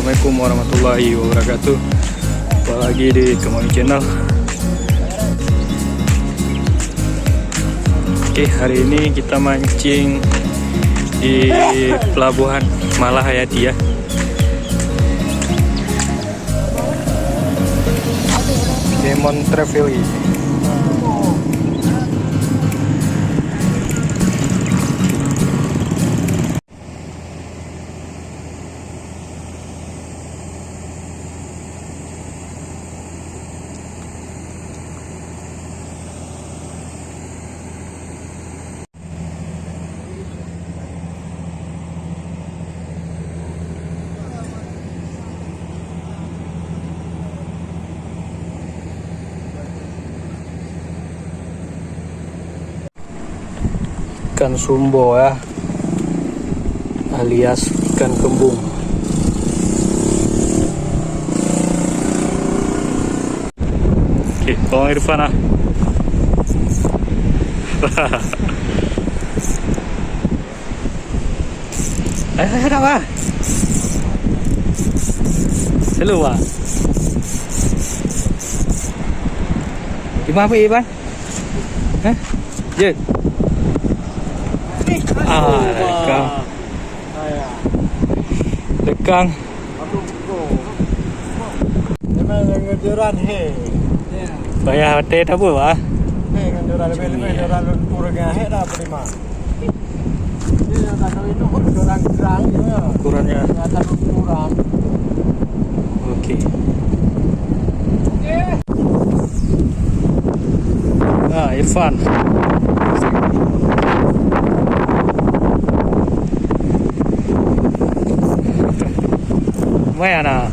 Assalamualaikum warahmatullahi wabarakatuh. Jumpa lagi di Kemami Channel. Oke, hari ini kita mancing di Pelabuhan Malahayati ya. Demon Travel. Ikan sumbo ya, alias ikan kembung. Oke, tolong Irfan ah. Ayo apa? Hello Pak. Gimana Pak Iban? Hah? Jet. Lekang. Ngejuran he. Bayar hotel apa Pak? Ngejuran lebih ngejuran kurangnya he dah prima. Ini ada itu kurang kurang ya. Kurangnya. Ada kurang. Oke. Nah, Irfan. Mana?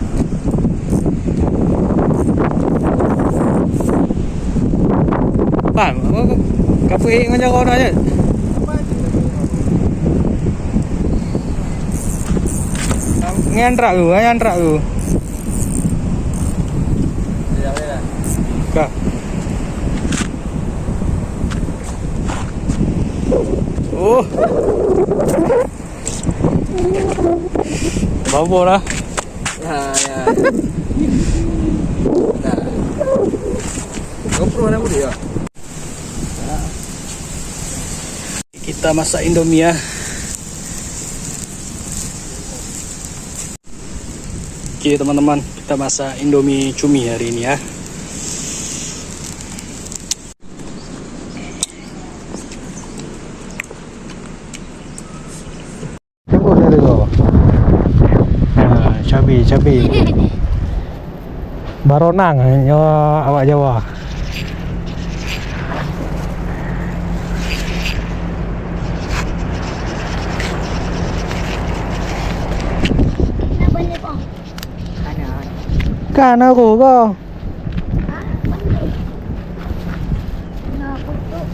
Pan, kapu ingin jaga orang aja. Ngantrak tu. Kah? Oh. Bawa lah. Ya. Nah. GoPro mana boleh ya? Kita masak Indomie ya. Oke teman-teman, kita masak Indomie cumi hari ini ya. Tengok dari bawah. Cabai. Baronang nyawa awak Jawa. Kan aku kau.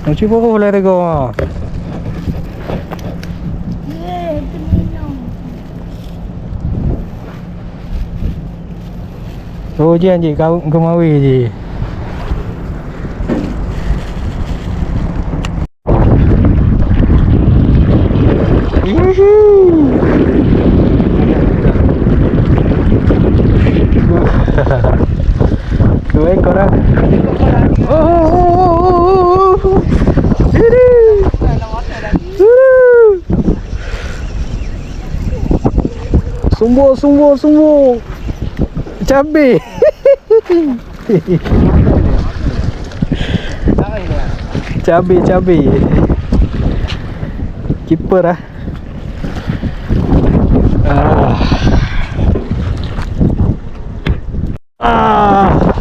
Nanti pokok boleh rego. Oh janji kau kemawi je. Kau korang. Oh. Ini. Sumbo. Cabai. Cabai. Keeper ah.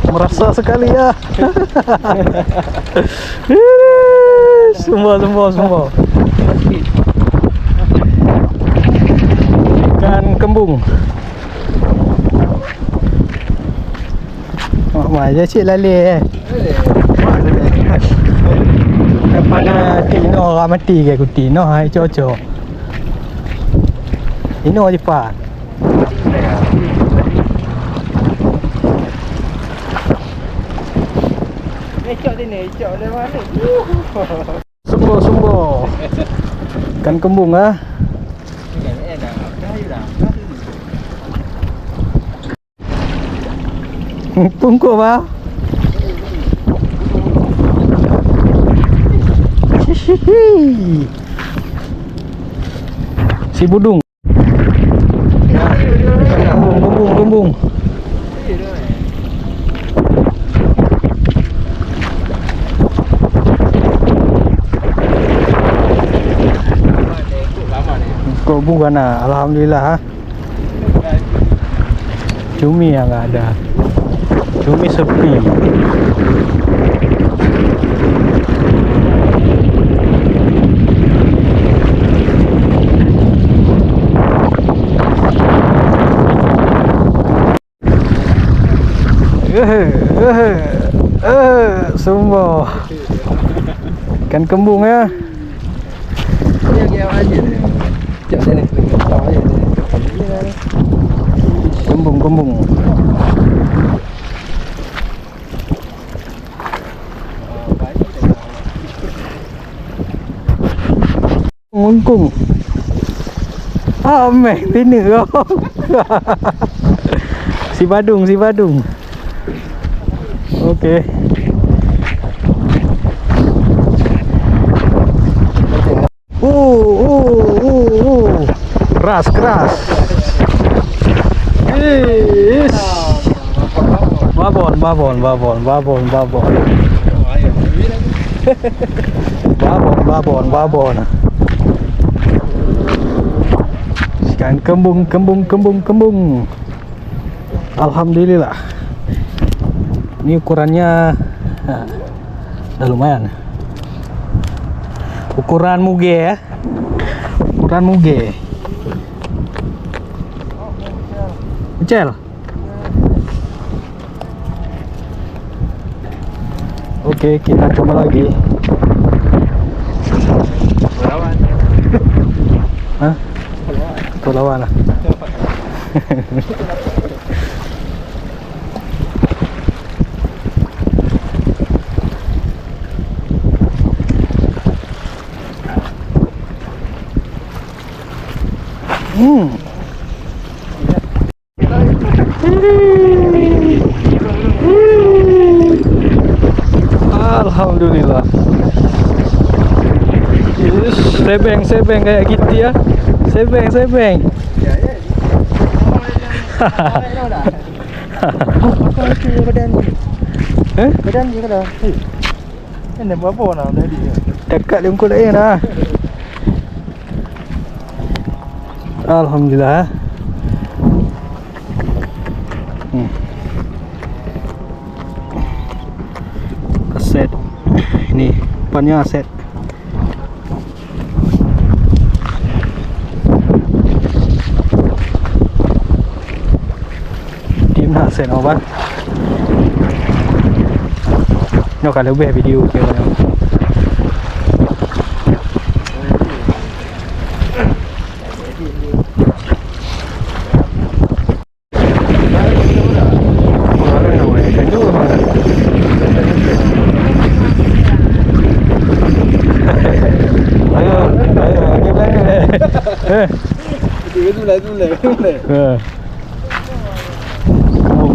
Merasa sekali ya. Semua. Ikan kembung. Aja cik lali pada tino orang mati ke kutino hai cocok. Ino je pak. Ecok sini, ecok dari mana? Sumbo. Ikan kembung ah. Pungkuk bang. Si budung. Gembung. Kok bukan alhamdulillah. Cumi yang nggak ada. Cumi sepi. Semua ikan kembung ya. Kembung. Ngungkung. Ameh bini kau. Si badung. Okey. Keras. Yes. Babon. Babon. Ikan kembung. Alhamdulillah. Ini ukurannya udah lumayan. Ukuran muge ya. Kecil. Oke, kita coba lagi. Hah? Lawan lah. Alhamdulillah. Yes, sebeng kayak gitu ya. Sebeng. Badan dia kena. Ini apa nak tadi? Dekat dia muka lain dah. Alhamdulillah. Set. Ini pannya set. Tim nak set apa? Nó cả lebih video kêu là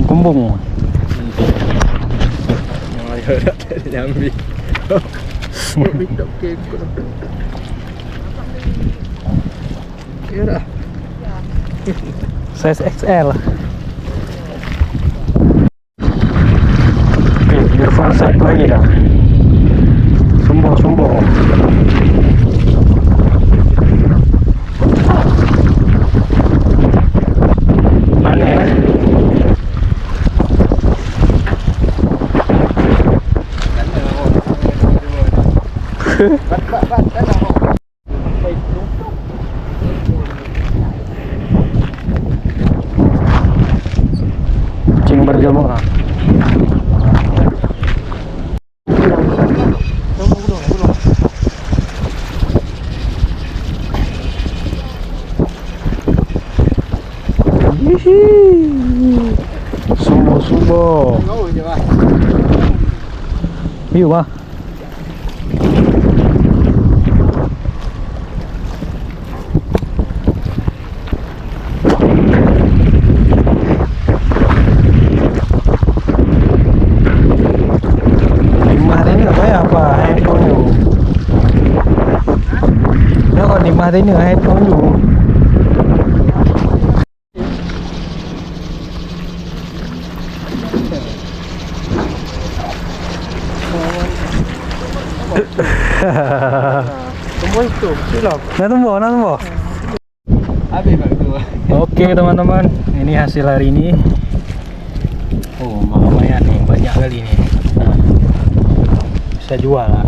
Kumbung. Jambi. Kira. Size XL. Oke, Irfan set lagi dah. Sumbo. Cing berjemur. Sumbo. View ah. container hai tahun dulu. Semua itu silap. Nak tembak. Habis bang tu. Oke teman-teman, ini hasil hari ini. Oh lumayan nih, banyak kali nih. Nah, bisa jual lah.